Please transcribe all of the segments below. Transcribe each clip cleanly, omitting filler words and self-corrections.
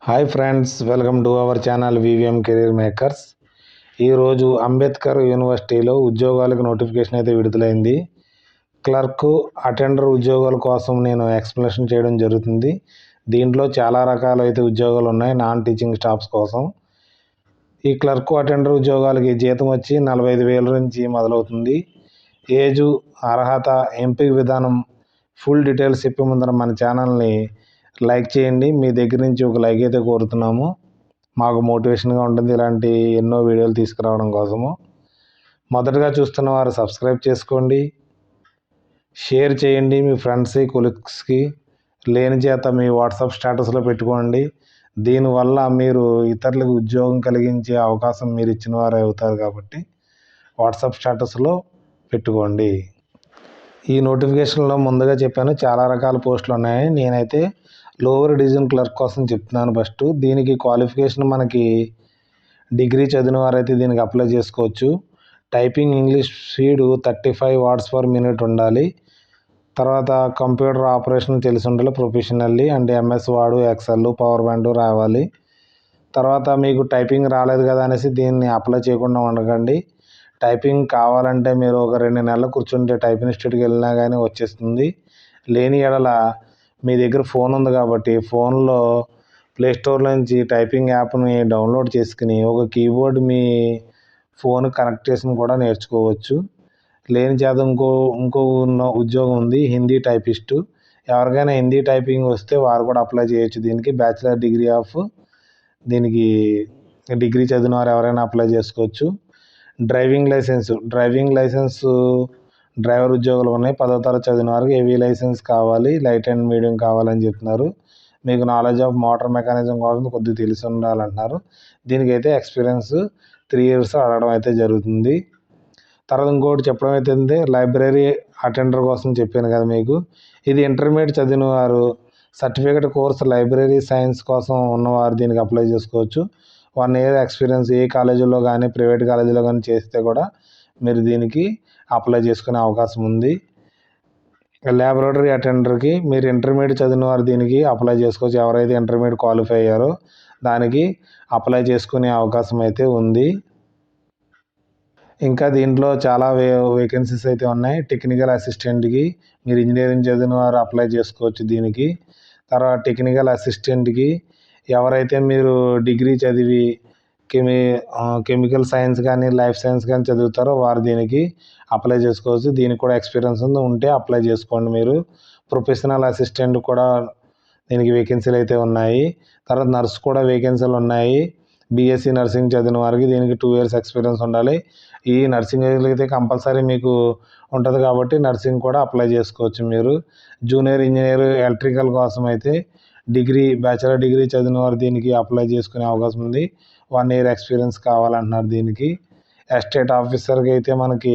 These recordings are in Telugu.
Hi friends, welcome to our channel VVM career makers. ఈరోజు అంబేద్కర్ యూనివర్సిటీలో ఉద్యోగాలకు నోటిఫికేషన్ అయితే విడుదలైంది. క్లర్క్, అటెండర్ ఉద్యోగాల కోసం నేను ఎక్స్ప్లెనేషన్ చేయడం జరుగుతుంది. దీంట్లో చాలా రకాలైతే ఉద్యోగాలు ఉన్నాయి నాన్ టీచింగ్ స్టాఫ్స్ కోసం. ఈ క్లర్క్, అటెండర్ ఉద్యోగాలకి జీతం వచ్చి 45,000 నుంచి మొదలవుతుంది. ఏజు, అర్హత, ఎంపిక విధానం ఫుల్ డీటెయిల్స్ చెప్పే ముందర మన ఛానల్ని లైక్ చేయండి. మీ దగ్గర నుంచి ఒక లైక్ అయితే కోరుతున్నాము. మాకు మోటివేషన్గా ఉంటుంది ఇలాంటి ఎన్నో వీడియోలు తీసుకురావడం కోసము. మొదటగా చూస్తున్న వారు సబ్స్క్రైబ్ చేసుకోండి, షేర్ చేయండి మీ ఫ్రెండ్స్కి, కొలీగ్స్కి. లేని చేత మీ వాట్సాప్ స్టేటస్లో పెట్టుకోండి. దీనివల్ల మీరు ఇతరులకు ఉద్యోగం కలిగించే అవకాశం మీరు ఇచ్చిన వారు అవుతారు కాబట్టి వాట్సాప్ స్టేటస్లో పెట్టుకోండి. ఈ నోటిఫికేషన్లో ముందుగా చెప్పాను చాలా రకాల పోస్టులు ఉన్నాయి. నేనైతే లోవర్ డివిజన్ క్లర్క్ కోసం చెప్తున్నాను. ఫస్ట్ దీనికి క్వాలిఫికేషన్ మనకి డిగ్రీ చదివిన వారైతే దీనికి అప్లై చేసుకోవచ్చు. Typing English speed 35 words per minute ఉండాలి. తర్వాత కంప్యూటర్ ఆపరేషన్ తెలిసి ఉండాలి ప్రొఫెషనల్లీ. అంటే MS Word, Excel, PowerPoint రావాలి. తర్వాత మీకు టైపింగ్ రాలేదు కదా అనేసి దీన్ని అప్లై చేయకుండా ఉండకండి. టైపింగ్ కావాలంటే మీరు ఒక 2 నెలలు కూర్చుంటే టైప్ ఇన్స్టిట్యూట్కి వెళ్ళినా కానీ వచ్చేస్తుంది. లేని ఎడల మీ దగ్గర ఫోన్ ఉంది కాబట్టి ఫోన్లో ప్లేస్టోర్లో నుంచి టైపింగ్ యాప్ని డౌన్లోడ్ చేసుకుని ఒక కీబోర్డ్ మీ ఫోన్ కనెక్ట్ చేసుకుని కూడా నేర్చుకోవచ్చు. లేని చేత ఇంకో ఉద్యోగం ఉంది, హిందీ టైపిస్టు. ఎవరికైనా హిందీ టైపింగ్ వస్తే వారు కూడా అప్లై చేయొచ్చు. దీనికి బ్యాచిలర్ డిగ్రీ దీనికి డిగ్రీ చదివిన వారు ఎవరైనా అప్లై చేసుకోవచ్చు. డ్రైవింగ్ లైసెన్స్ డ్రైవర్ ఉద్యోగాలు ఉన్నాయి. 10వ తరగతి చదివిన వారికి హెవీ లైసెన్స్ కావాలి, లైట్ అండ్ మీడియం కావాలని చెప్తున్నారు. మీకు నాలెడ్జ్ ఆఫ్ మోటార్ మెకానిజం కోసం కొద్దిగా తెలిసి ఉండాలంటున్నారు. దీనికైతే ఎక్స్పీరియన్స్ 3 years అడగడం అయితే జరుగుతుంది. తర్వాత ఇంకోటి చెప్పడం అయితే లైబ్రరీ అటెండర్ కోసం చెప్పాను కదా మీకు. ఇది ఇంటర్మీడియట్ చదివిన వారు సర్టిఫికేట్ కోర్స్ లైబ్రరీ సైన్స్ కోసం ఉన్నవారు దీనికి అప్లై చేసుకోవచ్చు. 1 year ఎక్స్పీరియన్స్ ఏ కాలేజీలో కానీ ప్రైవేట్ కాలేజీలో కానీ చేస్తే కూడా మీరు దీనికి అప్లై చేసుకునే అవకాశం ఉంది. ల్యాబొరేటరీ అటెండర్కి మీరు ఇంటర్మీడియట్ చదివిన వారు దీనికి అప్లై చేసుకోవచ్చు. ఎవరైతే ఇంటర్మీడియట్ క్వాలిఫై అయ్యారో దానికి అప్లై చేసుకునే అవకాశం అయితే ఉంది. ఇంకా దీంట్లో చాలా వేకెన్సీస్ అయితే ఉన్నాయి. టెక్నికల్ అసిస్టెంట్కి మీరు ఇంజనీరింగ్ చదివిన వారు అప్లై చేసుకోవచ్చు దీనికి. తర్వాత టెక్నికల్ అసిస్టెంట్కి ఎవరైతే మీరు డిగ్రీ చదివి కెమికల్ సైన్స్ కానీ లైఫ్ సైన్స్ కానీ చదువుతారో వారు దీనికి అప్లై చేసుకోవచ్చు. దీనికి కూడా ఎక్స్పీరియన్స్ ఉంటే అప్లై చేసుకోండి మీరు. ప్రొఫెషనల్ అసిస్టెంట్ కూడా దీనికి వేకెన్సీలు అయితే ఉన్నాయి. తర్వాత నర్స్ కూడా వేకెన్సీలు ఉన్నాయి. బీఎస్సీ నర్సింగ్ చదివిన వారికి దీనికి 2 years ఎక్స్పీరియన్స్ ఉండాలి. ఈ నర్సింగ్ అయితే కంపల్సరీ మీకు ఉంటుంది కాబట్టి నర్సింగ్ కూడా అప్లై చేసుకోవచ్చు మీరు. జూనియర్ ఇంజనీర్ ఎలక్ట్రికల్ కోసం అయితే బ్యాచిలర్ డిగ్రీ చదివిన వారు దీనికి అప్లై చేసుకునే అవకాశం ఉంది. 1 year ఎక్స్పీరియన్స్ కావాలంటున్నారు దీనికి. ఎస్టేట్ ఆఫీసర్కి అయితే మనకి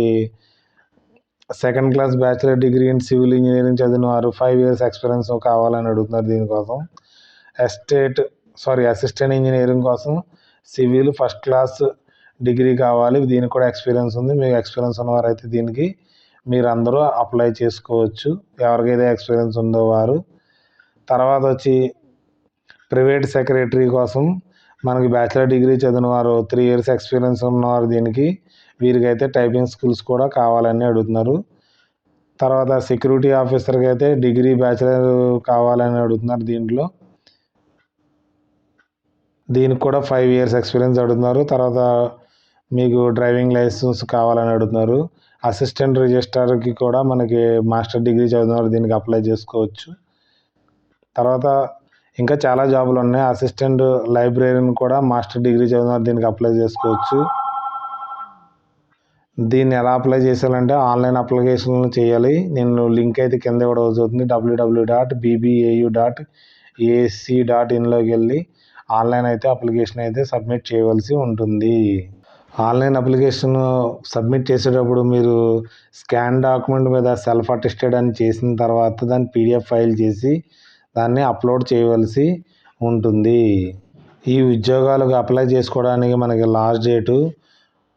2nd class bachelor degree in civil engineering చదివిన వారు 5 years ఎక్స్పీరియన్స్ కావాలని అడుగుతున్నారు దీనికోసం. అసిస్టెంట్ ఇంజనీరింగ్ కోసం సివిల్ 1st class డిగ్రీ కావాలి. దీనికి కూడా ఎక్స్పీరియన్స్ ఉంది. మీకు ఎక్స్పీరియన్స్ ఉన్నవారు అయితే దీనికి మీరు అందరూ అప్లై చేసుకోవచ్చు, ఎవరికైతే ఎక్స్పీరియన్స్ ఉందో వారు. తర్వాత వచ్చి ప్రైవేట్ సెక్రటరీ కోసం మనకి బ్యాచిలర్ డిగ్రీ చదివిన వారు 3 years ఎక్స్పీరియన్స్ ఉన్నవారు వీరికైతే టైపింగ్ స్కిల్స్ కూడా కావాలని అడుగుతున్నారు. తర్వాత సెక్యూరిటీ ఆఫీసర్కి అయితే డిగ్రీ బ్యాచిలర్ కావాలని అడుగుతున్నారు దీనికి కూడా 5 years ఎక్స్పీరియన్స్ అడుగుతున్నారు. తర్వాత మీకు డ్రైవింగ్ లైసెన్స్ కావాలని అడుగుతున్నారు. అసిస్టెంట్ రిజిస్ట్రార్కి కూడా మనకి మాస్టర్ డిగ్రీ చదివిన దీనికి అప్లై చేసుకోవచ్చు. తర్వాత ఇంకా చాలా జాబులు ఉన్నాయి. అసిస్టెంట్ లైబ్రరీని కూడా మాస్టర్ డిగ్రీ చదివిన దీనికి అప్లై చేసుకోవచ్చు. దీన్ని ఎలా అప్లై చేయాలంటే ఆన్లైన్ అప్లికేషన్ చేయాలి. నేను లింక్ అయితే కింద ఇవ్వడం జరుగుతుంది. www.bbau.ac.inలోకి వెళ్ళి ఆన్లైన్ అయితే అప్లికేషన్ అయితే సబ్మిట్ చేయవలసి ఉంటుంది. ఆన్లైన్ అప్లికేషన్ సబ్మిట్ చేసేటప్పుడు మీరు స్కాన్ డాక్యుమెంట్ మీద సెల్ఫ్ అటెస్టెడ్ అని చేసిన తర్వాత దాన్ని PDF ఫైల్ చేసి దాన్ని అప్లోడ్ చేయవలసి ఉంటుంది. ఈ ఉద్యోగాలకు అప్లై చేసుకోవడానికి మనకి లాస్ట్ డేటు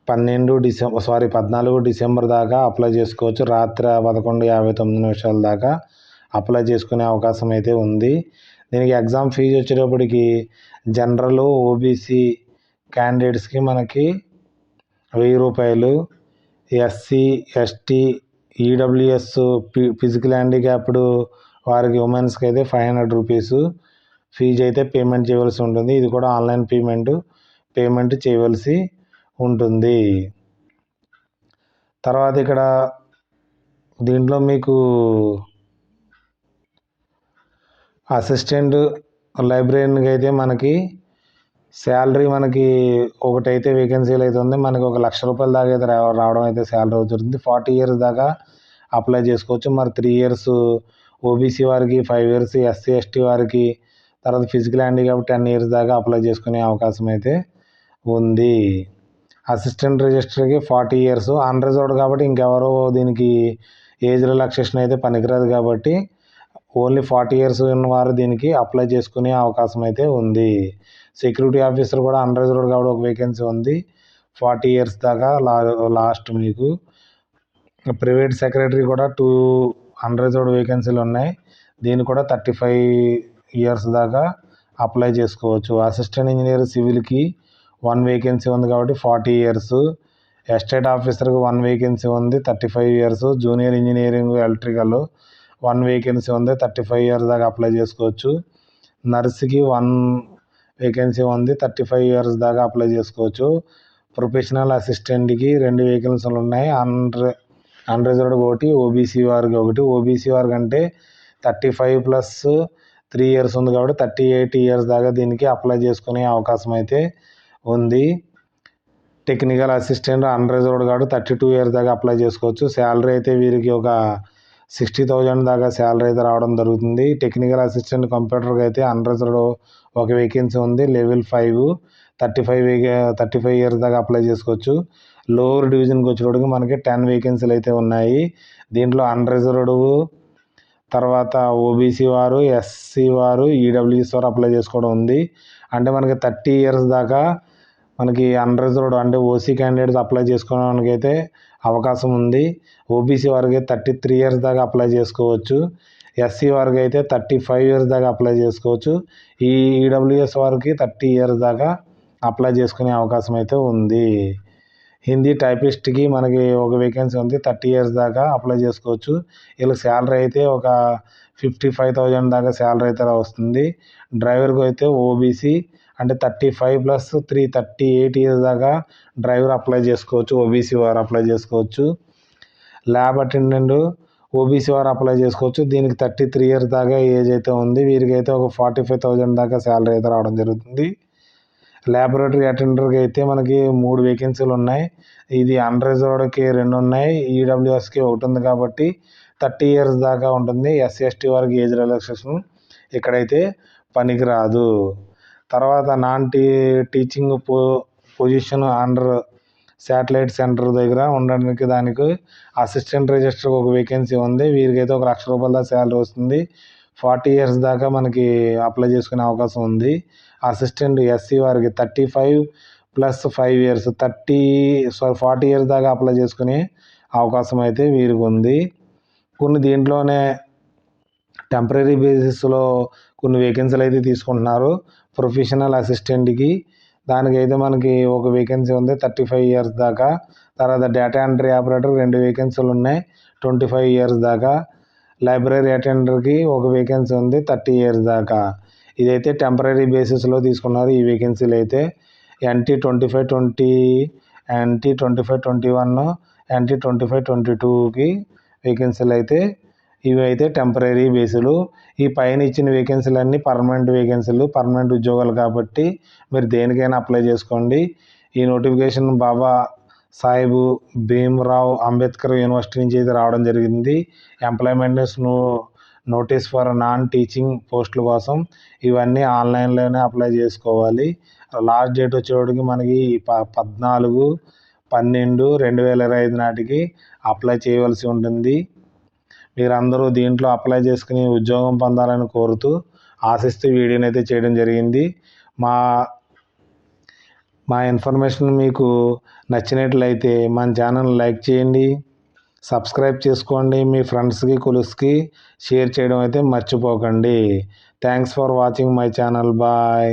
14 డిసెంబర్ దాకా అప్లై చేసుకోవచ్చు. రాత్రి 11:59 దాకా అప్లై చేసుకునే అవకాశం అయితే ఉంది. దీనికి ఎగ్జామ్ ఫీజు వచ్చేటప్పటికి జనరల్, ఓబీసీ క్యాండిడేట్స్కి మనకి 1000 రూపాయలు, SC, ST, EWS, physical handicapped వారికి ఉమెన్స్కి అయితే 500 రూపీస్ ఫీజు అయితే పేమెంట్ చేయవలసి ఉంటుంది. ఇది కూడా ఆన్లైన్ పేమెంట్ చేయవలసి ఉంటుంది. తర్వాత ఇక్కడ దీంట్లో మీకు అసిస్టెంట్ లైబ్రరీకి అయితే మనకి శాలరీ మనకి ఒకటైతే వేకెన్సీలు అయితే ఉంది. మనకి 1,00,000 రూపాయల దాకా అయితే రావడం అయితే శాలరీ అవుతుంది. 40 ఇయర్స్ దాకా అప్లై చేసుకోవచ్చు. మరి 3 ఇయర్స్ ఓబీసీ వారికి, 5 ఇయర్స్ ఎస్సీ ఎస్టీ వారికి, తర్వాత ఫిజికల్ హ్యాండిక్యాప్ 10 ఇయర్స్ దాకా అప్లై చేసుకునే అవకాశం అయితే ఉంది. అసిస్టెంట్ రిజిస్టర్కి 40 ఇయర్స్, అన్రిజర్వ్డ్ కాబట్టి ఇంకెవరో దీనికి ఏజ్ రిలాక్సేషన్ అయితే పనికిరాదు కాబట్టి ఓన్లీ 40 ఇయర్స్ ఉన్నవారు దీనికి అప్లై చేసుకునే అవకాశం అయితే ఉంది. సెక్యూరిటీ ఆఫీసర్ కూడా అన్రిజర్వ్డ్ కాబట్టి ఒక వేకెన్సీ ఉంది, 40 ఇయర్స్ దాకా లాస్ట్ మీకు. ప్రైవేట్ సెక్రటరీ కూడా 2 అన్రిజర్వ్డ్ వేకెన్సీలు ఉన్నాయి, దీన్ని కూడా 35 ఇయర్స్ దాకా అప్లై చేసుకోవచ్చు. అసిస్టెంట్ ఇంజనీర్ సివిల్కి 1 వేకెన్సీ ఉంది కాబట్టి 40 ఇయర్స్. ఎస్టేట్ ఆఫీసర్కి 1 వేకెన్సీ ఉంది, 35 years. Junior engineering electrical 1 vacancy ఉంది, 35 ఇయర్స్ దాకా అప్లై చేసుకోవచ్చు. నర్స్కి 1 వేకెన్సీ ఉంది, 35 ఇయర్స్ దాకా అప్లై చేసుకోవచ్చు. ప్రొఫెషనల్ అసిస్టెంట్కి 2 వేకెన్సీలు ఉన్నాయి, అన్రిజర్వ్డ్ ఒకటి, ఓబీసీ వారికి ఒకటి. ఓబీసీ వారికి అంటే 35 ప్లస్ 3 ఇయర్స్ ఉంది కాబట్టి 38 ఇయర్స్ దాకా దీనికి అప్లై చేసుకునే అవకాశం అయితే ఉంది. టెక్నికల్ అసిస్టెంట్ అన్రిజర్వ్డ్ కాబట్టి 32 ఇయర్స్ దాకా అప్లై చేసుకోవచ్చు. శాలరీ అయితే వీరికి ఒక 60,000 దాకా శాలరీ అయితే రావడం జరుగుతుంది. టెక్నికల్ అసిస్టెంట్ కంప్యూటర్కి అయితే అన్రిజర్వ్డ్ ఒక వేకెన్సీ ఉంది, లెవెల్ 5, 35 ఇయర్స్ దాకా అప్లై చేసుకోవచ్చు. లోవర్ డివిజన్కి వచ్చేటప్పటికి మనకి 10 వేకెన్సీలు అయితే ఉన్నాయి. దీంట్లో అన్రిజర్వ్డ్, తర్వాత ఓబీసీ వారు, ఎస్సీ వారు, ఈడబ్ల్యూఎస్ వారు అప్లై చేసుకోవడం ఉంది. అంటే మనకి 30 ఇయర్స్ దాకా మనకి అన్రిజర్వ్డ్ అంటే ఓసీ క్యాండిడేట్స్ అప్లై చేసుకోవడానికి అయితే అవకాశం ఉంది. ఓబీసీ వారికి 33 ఇయర్స్ దాకా అప్లై చేసుకోవచ్చు. ఎస్సీ వారికి అయితే 35 ఇయర్స్ దాకా అప్లై చేసుకోవచ్చు. ఈ ఈడబ్ల్యూఎస్ వారికి 30 ఇయర్స్ దాకా అప్లై చేసుకునే అవకాశం అయితే ఉంది. హిందీ టైపిస్ట్కి మనకి ఒక వేకెన్సీ ఉంది, 30 ఇయర్స్ దాకా అప్లై చేసుకోవచ్చు. వీళ్ళకి శాలరీ అయితే ఒక 55,000 దాకా శాలరీ అయితే వస్తుంది. డ్రైవర్కి అయితే ఓబీసీ అంటే 35 ప్లస్ 3 38 ఇయర్స్ దాకా డ్రైవర్ అప్లై చేసుకోవచ్చు, ఓబీసీ వారు అప్లై చేసుకోవచ్చు. ల్యాబ్ అటెండెంట్ ఓబీసీ వారు అప్లై చేసుకోవచ్చు. దీనికి 33 ఇయర్స్ దాకా ఏజ్ అయితే ఉంది. వీరికి అయితే ఒక 45,000 దాకా శాలరీ అయితే రావడం జరుగుతుంది. ల్యాబొరేటరీ అటెండర్కి అయితే మనకి 3 వేకెన్సీలు ఉన్నాయి. ఇది అన్రిజర్వ్డ్కి 2 ఉన్నాయి, ఈడబ్ల్యూఎస్కి 1 ఉంది కాబట్టి 30 ఇయర్స్ దాకా ఉంటుంది. ఎస్సీ ఎస్టీ వారికి ఏజ్ రిలాక్సేషన్ ఇక్కడైతే పనికిరాదు. తర్వాత non teaching position under satellite centre దగ్గర ఉండడానికి దానికి అసిస్టెంట్ రిజిస్టర్ ఒక వేకెన్సీ ఉంది. వీరికైతే ఒక 1,00,000 రూపాయల దాకా శాలరీ వస్తుంది. 40 ఇయర్స్ దాకా మనకి అప్లై చేసుకునే అవకాశం ఉంది. అసిస్టెంట్ ఎస్సీ వారికి 35 ప్లస్ 5 ఇయర్స్ 40 ఇయర్స్ దాకా అప్లై చేసుకునే అవకాశం అయితే వీరికి ఉంది. కొన్ని దీంట్లోనే టెంపరీ బేసిస్లో కొన్ని వేకెన్సీలు అయితే తీసుకుంటున్నారు. ప్రొఫెషనల్ అసిస్టెంట్కి దానికైతే మనకి ఒక వేకెన్సీ ఉంది, 35 ఇయర్స్ దాకా. తర్వాత డేటా ఎంట్రీ ఆపరేటర్ 2 వేకెన్సీలు ఉన్నాయి, 25 ఇయర్స్ దాకా. లైబ్రరీ అటెండర్కి ఒక వేకెన్సీ ఉంది, 30 ఇయర్స్ దాకా. ఇదైతే టెంపరీ బేసిస్లో తీసుకున్నారు ఈ వేకెన్సీలు అయితే. NT 2520, NT 2521, NT 2522కి వేకెన్సీలు అయితే ఇవి అయితే టెంపరీ బేసులు. ఈ పైన ఇచ్చిన వేకెన్సీలు అన్నీ పర్మనెంట్ వేకెన్సీలు, పర్మనెంట్ ఉద్యోగాలు కాబట్టి మీరు దేనికైనా అప్లై చేసుకోండి. ఈ నోటిఫికేషన్ బాబా సాహెబ్ భీమ్రావ్ అంబేద్కర్ యూనివర్సిటీ నుంచి అయితే రావడం జరిగింది. Employment notice for non teaching పోస్టుల కోసం ఇవన్నీ ఆన్లైన్లోనే అప్లై చేసుకోవాలి. లాస్ట్ డేట్ వచ్చేవాడికి మనకి 14/12/2025 నాటికి అప్లై చేయవలసి ఉంటుంది. మీరందరూ దీంట్లో అప్లై చేసుకుని ఉద్యోగం పొందాలని కోరుతూ ఆశిస్తూ వీడియోని అయితే చేయడం జరిగింది. మా ఇన్ఫర్మేషన్ మీకు నచ్చినట్లయితే మన ఛానల్ లైక్ చేయండి, సబ్స్క్రైబ్ చేసుకోండి, మీ ఫ్రెండ్స్కి కొలీగ్స్కి షేర్ చేయడం అయితే మర్చిపోకండి. Thanks for watching my channel. Bye.